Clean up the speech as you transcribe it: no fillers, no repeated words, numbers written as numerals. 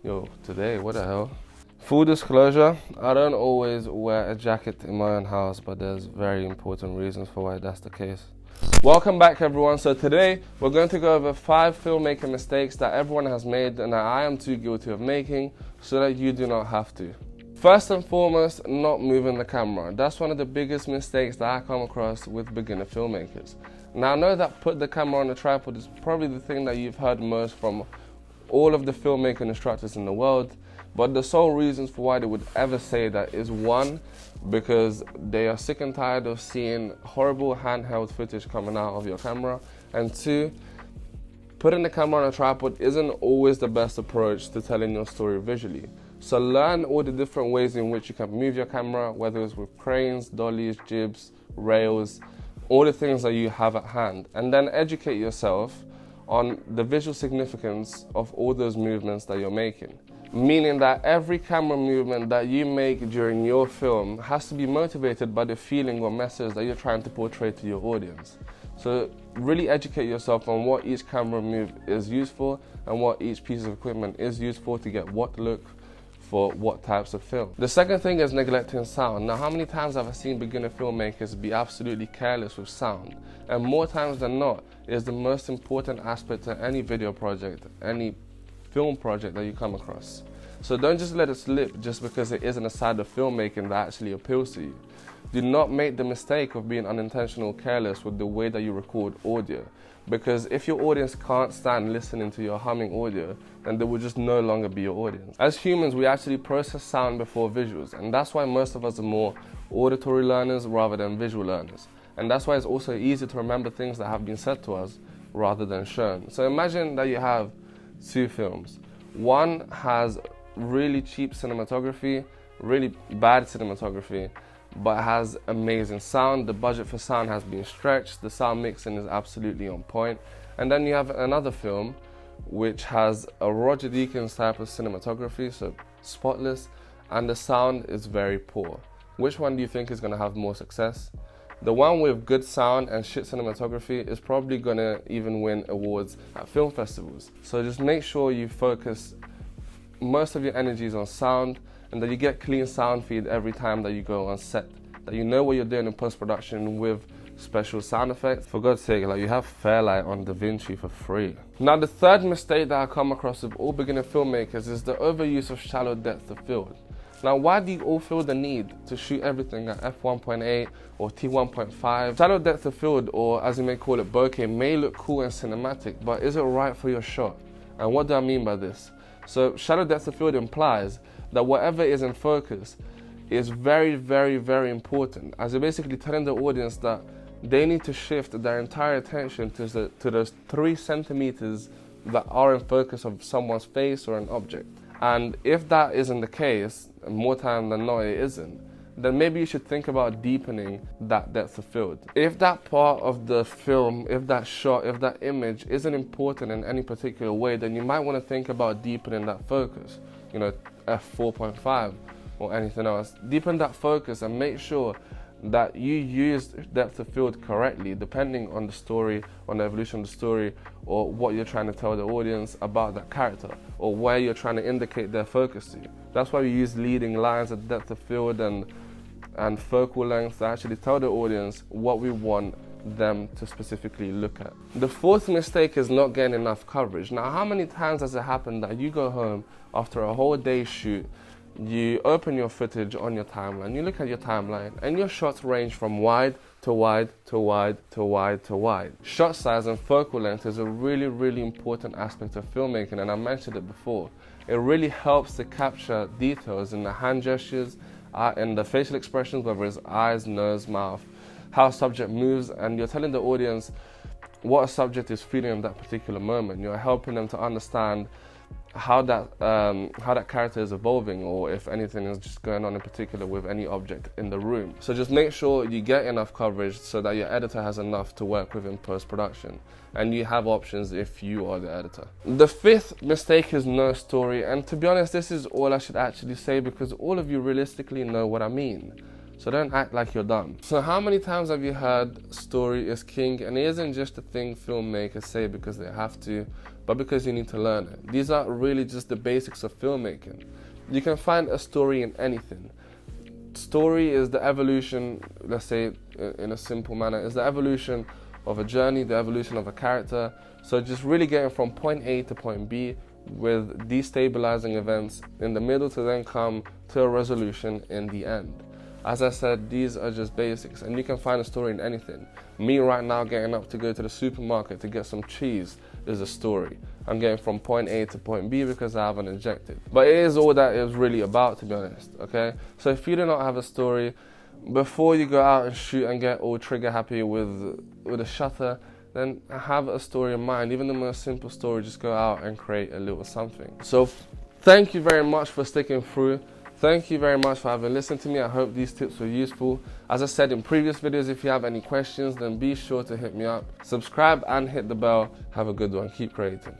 Yo, today, what the hell? Full disclosure, I don't always wear a jacket in my own house, but there's very important reasons for why that's the case. Welcome back, everyone. So today, we're going to go over 5 filmmaker mistakes that everyone has made and that I am too guilty of making, so that you do not have to. First and foremost, not moving the camera. That's one of the biggest mistakes that I come across with beginner filmmakers. Now, I know that put the camera on a tripod is probably the thing that you've heard most from all of the filmmaker instructors in the world, but the sole reasons for why they would ever say that is 1, because they are sick and tired of seeing horrible handheld footage coming out of your camera, and 2, putting the camera on a tripod isn't always the best approach to telling your story visually. So learn all the different ways in which you can move your camera, whether it's with cranes, dollies, jibs, rails, all the things that you have at hand, and then educate yourself on the visual significance of all those movements that you're making. Meaning that every camera movement that you make during your film has to be motivated by the feeling or message that you're trying to portray to your audience. So really educate yourself on what each camera move is used for and what each piece of equipment is used for to get what look for what types of film. The second thing is neglecting sound. Now, how many times have I seen beginner filmmakers be absolutely careless with sound? And more times than not, it is the most important aspect to any video project, any film project that you come across. So don't just let it slip just because it isn't a side of filmmaking that actually appeals to you. Do not make the mistake of being unintentional careless with the way that you record audio, because if your audience can't stand listening to your humming audio, then they will just no longer be your audience. As humans, we actually process sound before visuals, and that's why most of us are more auditory learners rather than visual learners. And that's why it's also easy to remember things that have been said to us rather than shown. So imagine that you have 2 films. One has really cheap cinematography, really bad cinematography, but has amazing sound. The budget for sound has been stretched, the sound mixing is absolutely on point. And then you have another film which has a Roger Deakins type of cinematography, so spotless, and the sound is very poor. Which one do you think is going to have more success? The one with good sound and shit cinematography is probably going to even win awards at film festivals. So just make sure you focus most of your energies on sound, and that you get clean sound feed every time that you go on set. That you know what you're doing in post-production with special sound effects. For God's sake, like, you have Fairlight on DaVinci for free. Now, the third mistake that I come across with all beginner filmmakers is the overuse of shallow depth of field. Now, why do you all feel the need to shoot everything at f1.8 or t1.5? Shallow depth of field, or as you may call it, bokeh, may look cool and cinematic, but is it right for your shot? And what do I mean by this? So shallow depth of field implies that whatever is in focus is very, very, very important, as you're basically telling the audience that they need to shift their entire attention to those 3 centimeters that are in focus of someone's face or an object. And if that isn't the case, and more time than not it isn't, then maybe you should think about deepening that depth of field. If that part of the film, if that shot, if that image isn't important in any particular way, then you might want to think about deepening that focus. You know, f4.5 or anything else. Deepen that focus and make sure that you use depth of field correctly, depending on the story, on the evolution of the story, or what you're trying to tell the audience about that character, or where you're trying to indicate their focus to. That's why we use leading lines at depth of field and focal length to actually tell the audience what we want them to specifically look at. The fourth mistake is not getting enough coverage. Now, how many times has it happened that you go home after a whole day's shoot, you open your footage on your timeline, you look at your timeline, and your shots range from wide to wide to wide to wide to wide. Shot size and focal length is a really, really important aspect of filmmaking, and I mentioned it before. It really helps to capture details in the hand gestures, in the facial expressions, whether it's eyes, nose, mouth, how a subject moves, and you're telling the audience what a subject is feeling in that particular moment. You're helping them to understand how that character is evolving, or if anything is just going on in particular with any object in the room. So just make sure you get enough coverage so that your editor has enough to work with in post-production, and you have options if you are the editor. The fifth mistake is no story, and to be honest, this is all I should actually say, because all of you realistically know what I mean. So don't act like you're dumb. So how many times have you heard story is king? And it isn't just a thing filmmakers say because they have to, but because you need to learn it. These are really just the basics of filmmaking. You can find a story in anything. Story is the evolution, let's say in a simple manner, is the evolution of a journey, the evolution of a character. So just really getting from point A to point B with destabilizing events in the middle to then come to a resolution in the end. As I said, these are just basics, and you can find a story in anything. Me right now getting up to go to the supermarket to get some cheese is a story. I'm getting from point A to point B because I have an objective. But it is all that it was really about, to be honest, okay? So if you do not have a story, before you go out and shoot and get all trigger happy with a shutter, then have a story in mind. Even the most simple story, just go out and create a little something. So thank you very much for sticking through. Thank you very much for having listened to me. I hope these tips were useful. As I said in previous videos, if you have any questions, then be sure to hit me up. Subscribe and hit the bell. Have a good one. Keep creating.